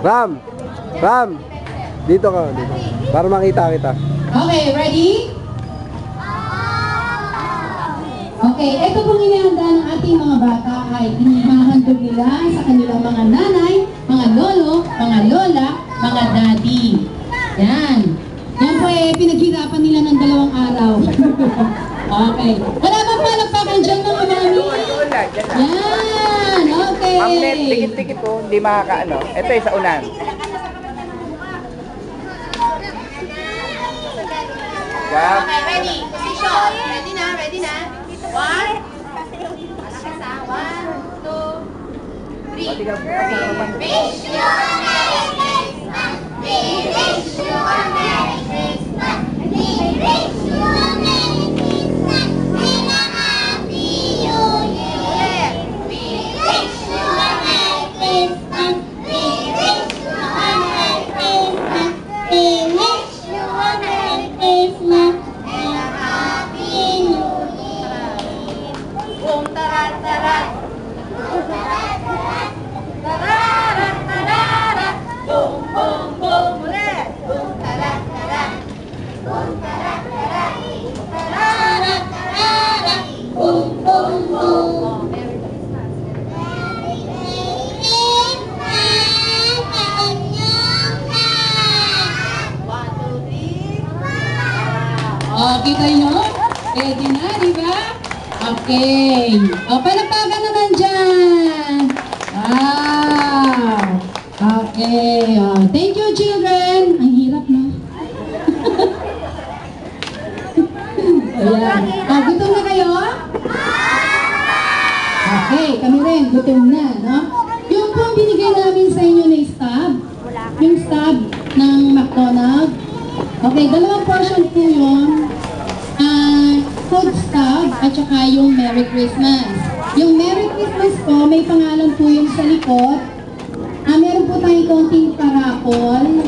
Ram! Ram! Dito ka, dito. Para makita kita. Okay, ready? Okay, ito pong inihanda ng ating mga bata ay inihahandog nila sa kanilang mga nanay, mga lolo, mga lola, mga daddy. Yan. Yan po eh, pinaghirapan nila ng 2 araw. Okay. Wala bang palakpakan dyan mga mami? Yan, okay. Ma'am Net, dikit-dikit po, hindi makakaano. Ito yung sa unan. Okay, ready? Position. Ready na, ready na. 1, 2, 3. We wish you a Merry Christmas. We wish you a Merry Christmas. We wish you a Merry Christmas and a Happy New Year. We wish you a Merry Christmas. We wish you a Merry Christmas. We wish you a Merry Christmas and a Happy New Year. Boom, tarat, tarat. Tararat, tararat. Boom, boom, boom. Ulit. Boom, tarat, tarat. Boom, tarat, tarat. Tararat, tararat. Boom, boom, boom. Merry Christmas. Merry Christmas. One, two, three. Oh, kita nyo? Ready na, di ba? Okay. O, palakpakan naman dyan. Wow. Okay. O, thank you, children. Ang hirap, no? Ayan. O, gutom na kayo? Okay, kami rin. Gutom na, no? Yung pong binigay namin sa inyo na stab, yung stab ng McDonald's. Okay, 2 portion po yun. Food stub at saka yung Merry Christmas. Yung Merry Christmas po, may pangalan po yung sa likod. Meron po tayong konting parapol.